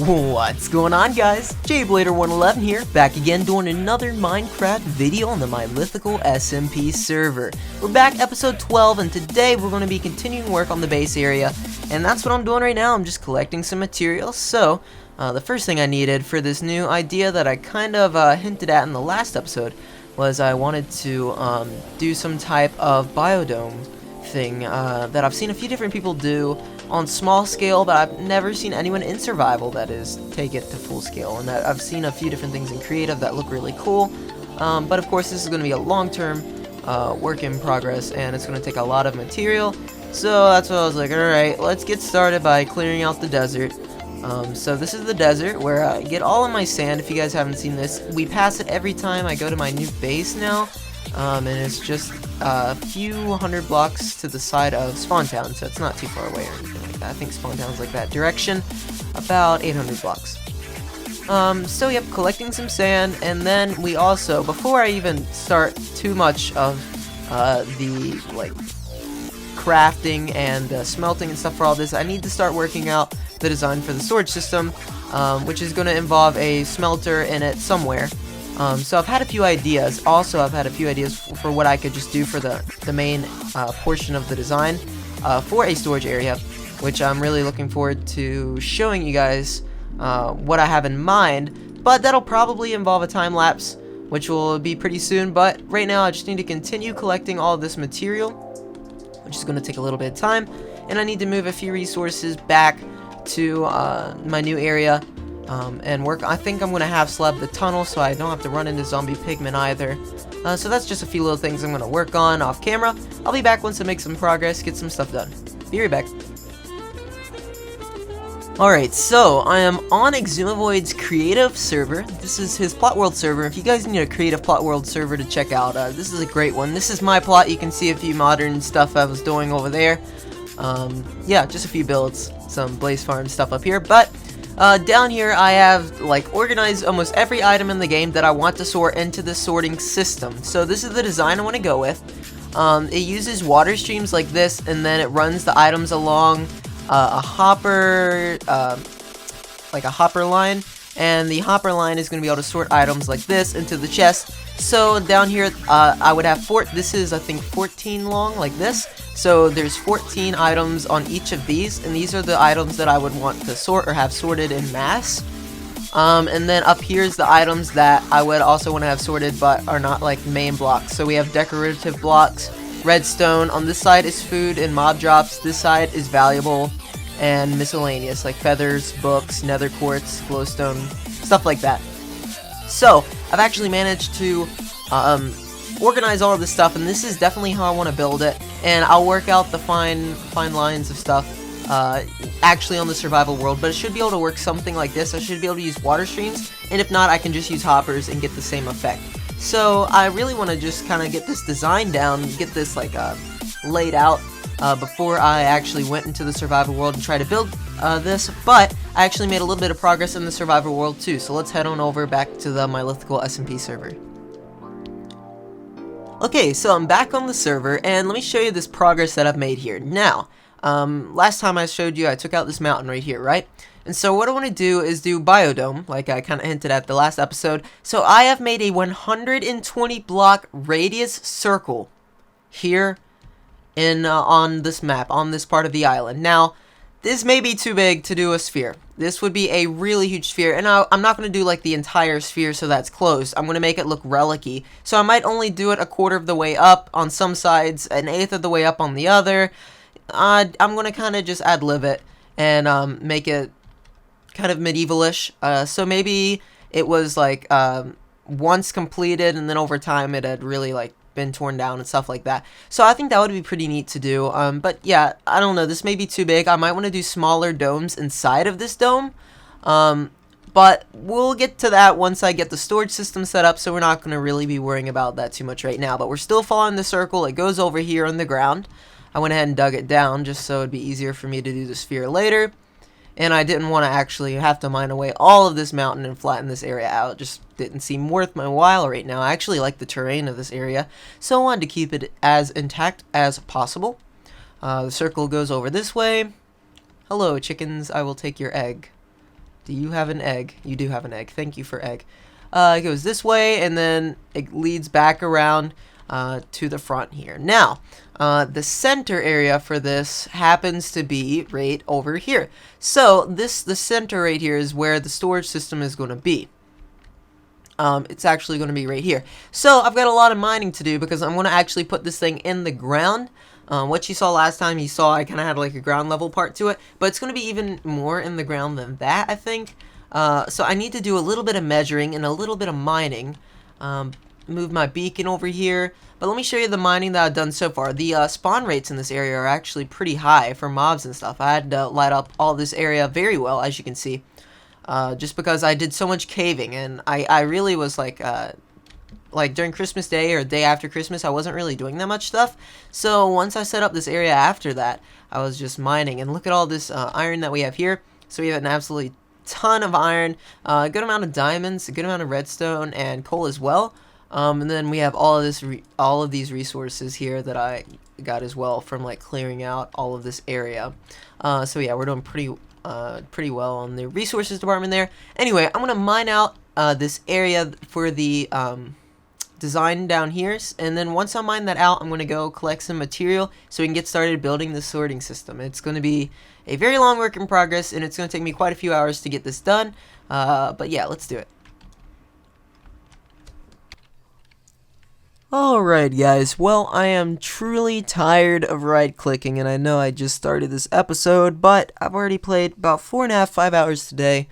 What's going on, guys? jblader111 here, back again doing another Minecraft video on the Mylithical SMP server. We're back episode 12, and today we're going to be continuing work on the base area, and that's what I'm doing right now. I'm just collecting some materials. So the first thing I needed for this new idea that I kind of hinted at in the last episode was I wanted to do some type of biodome thing that I've seen a few different people do on small scale, but I've never seen anyone in survival that is take it to full scale. And I've seen a few different things in creative that look really cool, but of course this is going to be a long-term work in progress, and it's going to take a lot of material. So that's what I was like, alright, let's get started by clearing out the desert. So this is the desert where I get all of my sand. If you guys haven't seen this, we pass it every time I go to my new base now, and it's just a few hundred blocks to the side of Spawn Town, so it's not too far away or anything like that. I think Spawn Town's like that direction, about 800 blocks. So yep, collecting some sand, and then we also, before I even start too much of the like crafting and smelting and stuff for all this, I need to start working out the design for the storage system, which is going to involve a smelter in it somewhere. So I've had a few ideas. Also, I've had a few ideas for what I could just do for the main portion of the design for a storage area, which I'm really looking forward to showing you guys what I have in mind. But that'll probably involve a time lapse, which will be pretty soon. But right now, I just need to continue collecting all of this material, which is going to take a little bit of time, and I need to move a few resources back to my new area. And work. I think I'm going to have slab the tunnel so I don't have to run into zombie pigmen either. So that's just a few little things I'm going to work on off camera. I'll be back once I make some progress, get some stuff done. Be right back. Alright, so I am on Exumavoid's creative server. This is his plot world server. If you guys need a creative plot world server to check out, this is a great one. This is my plot. You can see a few modern stuff I was doing over there. Yeah, just a few builds, some Blaze Farm stuff up here, but down here I have like organized almost every item in the game that I want to sort into the sorting system. So this is the design I want to go with. It uses water streams like this, and then it runs the items along a hopper, like a hopper line, and the hopper line is going to be able to sort items like this into the chest. So down here I would have this is I think 14 long like this. So there's 14 items on each of these, and these are the items that I would want to sort or have sorted in mass. And then up here's the items that I would also want to have sorted but are not like main blocks. So we have decorative blocks, redstone. On this side is food and mob drops. This side is valuable and miscellaneous, like feathers, books, nether quartz, glowstone, stuff like that. So I've actually managed to organize all of this stuff, and this is definitely how I want to build it, and I'll work out the fine lines of stuff actually on the survival world, but it should be able to work something like this. I should be able to use water streams, and if not, I can just use hoppers and get the same effect. So I really want to just kind of get this design down, get this like laid out before I actually went into the survival world and try to build this, but I actually made a little bit of progress in the survival world too, so let's head on over back to the Mylithical SMP server. Okay, so I'm back on the server, and let me show you this progress that I've made here. Now, last time I showed you, I took out this mountain right here, right? And so what I want to do is do biodome, like I kind of hinted at the last episode. So I have made a 120 block radius circle here in on this map, on this part of the island. Now, this may be too big to do a sphere. This would be a really huge sphere, and I'm not going to do like the entire sphere so that's closed. I'm going to make it look relic-y. So I might only do it a quarter of the way up on some sides, an eighth of the way up on the other. I'm going to kind of just ad-lib it and make it kind of medievalish. So maybe it was like once completed, and then over time it had really like been torn down and stuff like that. So I think that would be pretty neat to do. But yeah, I don't know, this may be too big. I might want to do smaller domes inside of this dome. But we'll get to that once I get the storage system set up, so we're not going to really be worrying about that too much right now. But we're still following the circle. It goes over here on the ground. I went ahead and dug it down just so it'd be easier for me to do the sphere later. and I didn't want to actually have to mine away all of this mountain and flatten this area out. It just didn't seem worth my while right now. I actually like the terrain of this area, so I wanted to keep it as intact as possible. The circle goes over this way. Hello, chickens. I will take your egg. Do you have an egg? You do have an egg. Thank you for egg. It goes this way, and then it leads back around to the front here. Now, the center area for this happens to be right over here. So, the center right here is where the storage system is going to be. It's actually going to be right here. So, I've got a lot of mining to do because I'm going to actually put this thing in the ground. What you saw last time, you saw I kind of had like a ground level part to it, but it's going to be even more in the ground than that, I think. So I need to do a little bit of measuring and a little bit of mining. Move my beacon over here, but let me show you the mining that I've done so far. The spawn rates in this area are actually pretty high for mobs and stuff. I had to light up all this area very well, as you can see, just because I did so much caving, and I really was like during Christmas Day or day after Christmas, I wasn't really doing that much stuff. So once I set up this area after that, I was just mining. And look at all this iron that we have here. So we have an absolutely ton of iron, a good amount of diamonds, a good amount of redstone, and coal as well. And then we have all of these resources here that I got as well from like clearing out all of this area. So yeah, we're doing pretty well on the resources department there. Anyway, I'm gonna mine out this area for the design down here, and then once I mine that out, I'm going to go collect some material so we can get started building the sorting system. It's going to be a very long work in progress, and it's going to take me quite a few hours to get this done, but yeah, let's do it. Alright guys, well, I am truly tired of right-clicking, and I know I just started this episode, but I've already played about 5 hours today.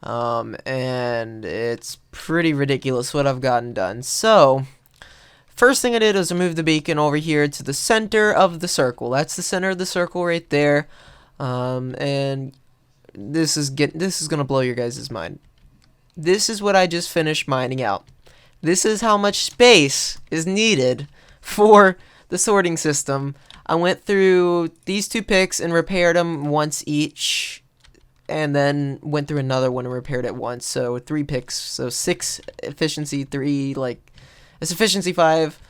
And it's pretty ridiculous what I've gotten done. So, first thing I did was move the beacon over here to the center of the circle. That's the center of the circle right there. And this is gonna blow your guys' mind. This is what I just finished mining out. This is how much space is needed for the sorting system. I went through these two picks and repaired them once each, and then went through another one and repaired it once. So 3 picks, so 6 efficiency, 3 like it's efficiency 5.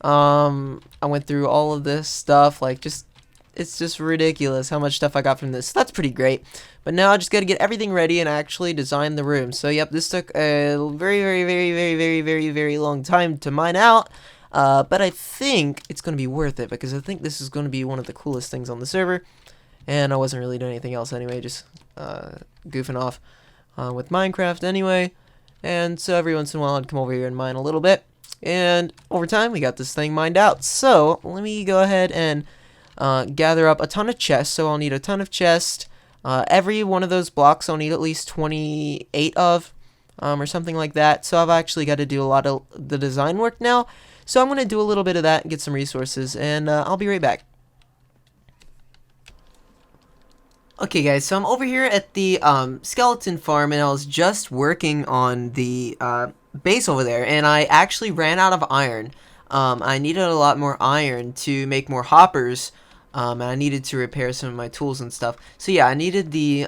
I went through all of this stuff, like it's just ridiculous how much stuff I got from this. So that's pretty great. But now I just got to get everything ready and actually design the room. So yep, this took a very long time to mine out. But I think it's going to be worth it because I think this is going to be one of the coolest things on the server. And I wasn't really doing anything else anyway, just goofing off with Minecraft anyway. And so every once in a while I'd come over here and mine a little bit. And over time we got this thing mined out. So let me go ahead and gather up a ton of chests. So I'll need a ton of chests. Every one of those blocks I'll need at least 28 of, or something like that. So I've actually got to do a lot of the design work now. So I'm going to do a little bit of that and get some resources. And I'll be right back. Okay guys, so I'm over here at the skeleton farm, and I was just working on the base over there, and I actually ran out of iron. I needed a lot more iron to make more hoppers, and I needed to repair some of my tools and stuff. So yeah, I needed the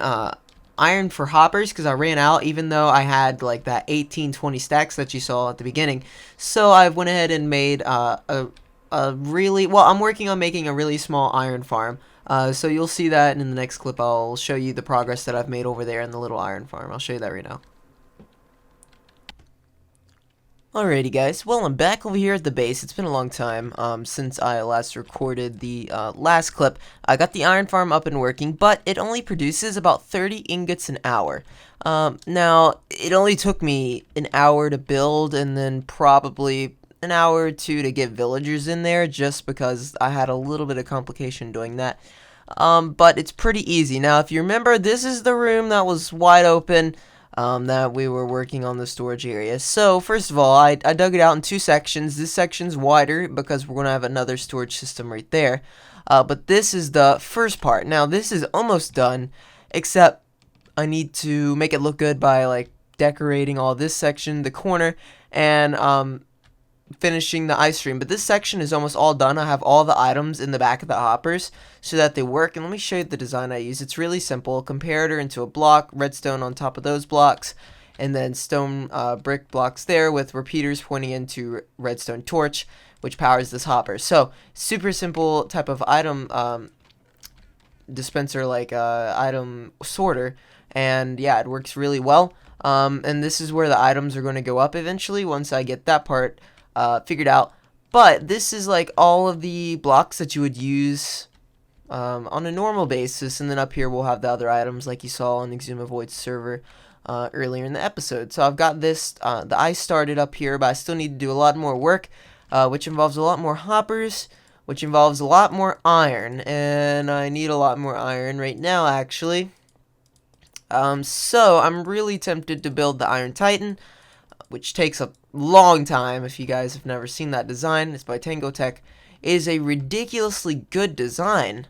iron for hoppers because I ran out, even though I had like that 18-20 stacks that you saw at the beginning. So I went ahead and made I'm working on making a really small iron farm. So you'll see that in the next clip. I'll show you the progress that I've made over there in the little iron farm. I'll show you that right now. Alrighty guys, well I'm back over here at the base. It's been a long time since I last recorded the last clip. I got the iron farm up and working, but it only produces about 30 ingots an hour. Now, it only took me an hour to build and then probably an hour or 2 to get villagers in there, just because I had a little bit of complication doing that. But it's pretty easy. Now, if you remember, this is the room that was wide open, that we were working on the storage area. So, first of all, I dug it out in 2 sections. This section's wider because we're going to have another storage system right there. But this is the first part. Now, this is almost done, except I need to make it look good by, like, decorating all this section, the corner, and, finishing the ice stream, but this section is almost all done. I have all the items in the back of the hoppers so that they work, and let me show you the design I use. It's really simple. Comparator into a block, redstone on top of those blocks, and then stone brick blocks there with repeaters pointing into redstone torch, which powers this hopper. So super simple type of item dispenser, like item sorter, and yeah, it works really well. And this is where the items are going to go up eventually once I get that part figured out. But this is like all of the blocks that you would use on a normal basis, and then up here we'll have the other items like you saw on the Exuma Void server earlier in the episode. So I've got this, the ice started up here, but I still need to do a lot more work, which involves a lot more hoppers, which involves a lot more iron, and I need a lot more iron right now actually. So I'm really tempted to build the Iron Titan, which takes a long time. If you guys have never seen that design, it's by Tango Tech. It is a ridiculously good design.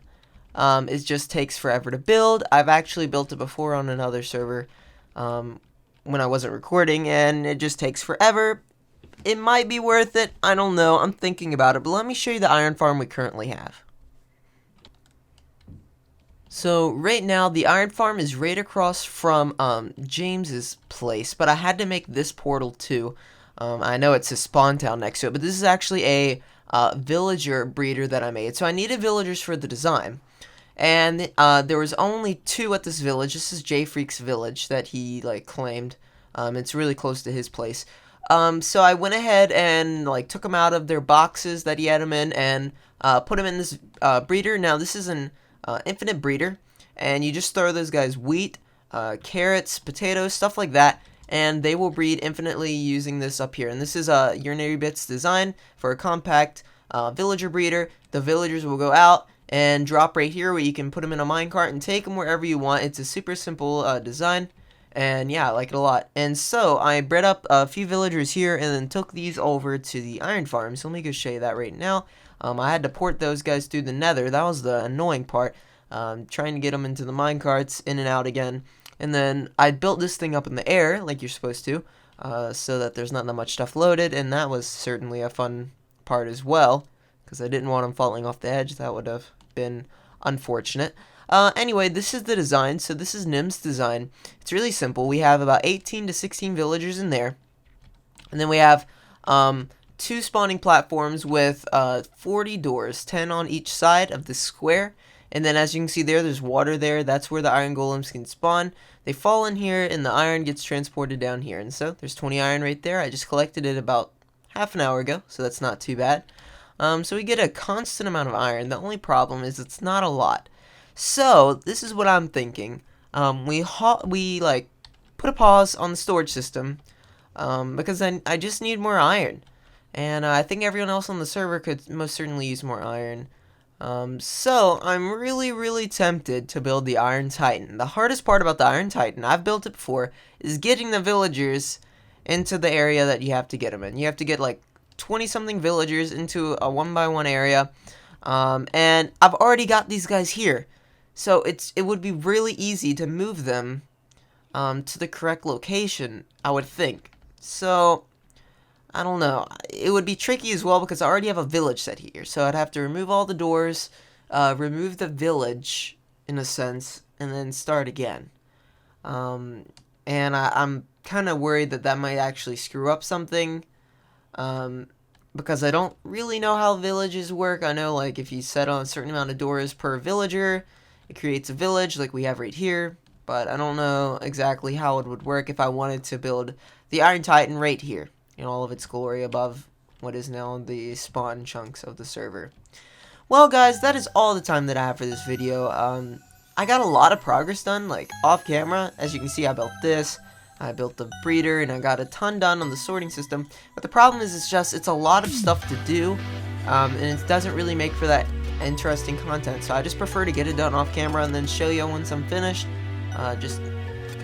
It just takes forever to build. I've actually built it before on another server when I wasn't recording, and it just takes forever. It might be worth it. I don't know. I'm thinking about it, but let me show you the iron farm we currently have. So right now the iron farm is right across from James's place, but I had to make this portal too. I know it's a spawn town next to it, but this is actually a villager breeder that I made. So I needed villagers for the design, and there was only 2 at this village. This is J Freak's village that he like claimed. It's really close to his place. So I went ahead and like took them out of their boxes that he had them in and put them in this breeder. Now this is an infinite breeder, and you just throw those guys wheat, carrots, potatoes, stuff like that, and they will breed infinitely using this up here. And this is a urinary bits design for a compact villager breeder. The villagers will go out and drop right here where you can put them in a minecart and take them wherever you want. It's a super simple design, and yeah, I like it a lot. And so I bred up a few villagers here and then took these over to the iron farm. So let me go show you that right now. I had to port those guys through the nether. That was the annoying part, trying to get them into the minecarts, in and out again. And then I built this thing up in the air, like you're supposed to, so that there's not that much stuff loaded, and that was certainly a fun part as well, because I didn't want them falling off the edge. That would have been unfortunate. Anyway, this is the design. So this is Nim's design. It's really simple. We have about 18 to 16 villagers in there, and then we have 2 spawning platforms with 40 doors, 10 on each side of the square. And then as you can see there's water there. That's where the iron golems can spawn. They fall in here and the iron gets transported down here. And so there's 20 iron right there. I just collected it about half an hour ago, so that's not too bad. So we get a constant amount of iron. The only problem is it's not a lot. So this is what I'm thinking. We like put a pause on the storage system because I just need more iron. And I think everyone else on the server could most certainly use more iron. So I'm really tempted to build the Iron Titan. The hardest part about the Iron Titan, I've built it before, is getting the villagers into the area that you have to get them in. You have to get like 20 something villagers into a 1x1 area. And I've already got these guys here. So it would be really easy to move them to the correct location, I would think. So I don't know. It would be tricky as well because I already have a village set here. So I'd have to remove all the doors, remove the village, in a sense, and then start again. And I'm kind of worried that that might actually screw up something. Because I don't really know how villages work. I know, like, if you set on a certain amount of doors per villager, it creates a village like we have right here. But I don't know exactly how it would work if I wanted to build the Iron Titan right here in all of its glory above what is now the spawn chunks of the server. Well, guys, that is all the time that I have for this video. I got a lot of progress done, like, off camera. As you can see, I built this, I built the breeder, and I got a ton done on the sorting system. But the problem is it's a lot of stuff to do, and it doesn't really make for that interesting content. So I just prefer to get it done off camera and then show you once I'm finished. Just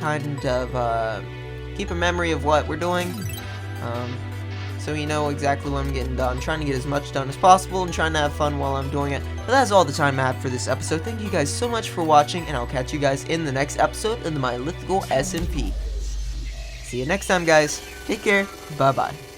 kind of keep a memory of what we're doing. So you know exactly what I'm getting done. I'm trying to get as much done as possible and trying to have fun while I'm doing it. But that's all the time I have for this episode. Thank you guys so much for watching, and I'll catch you guys in the next episode of the Mylithical SMP. See you next time, guys. Take care. Bye-bye.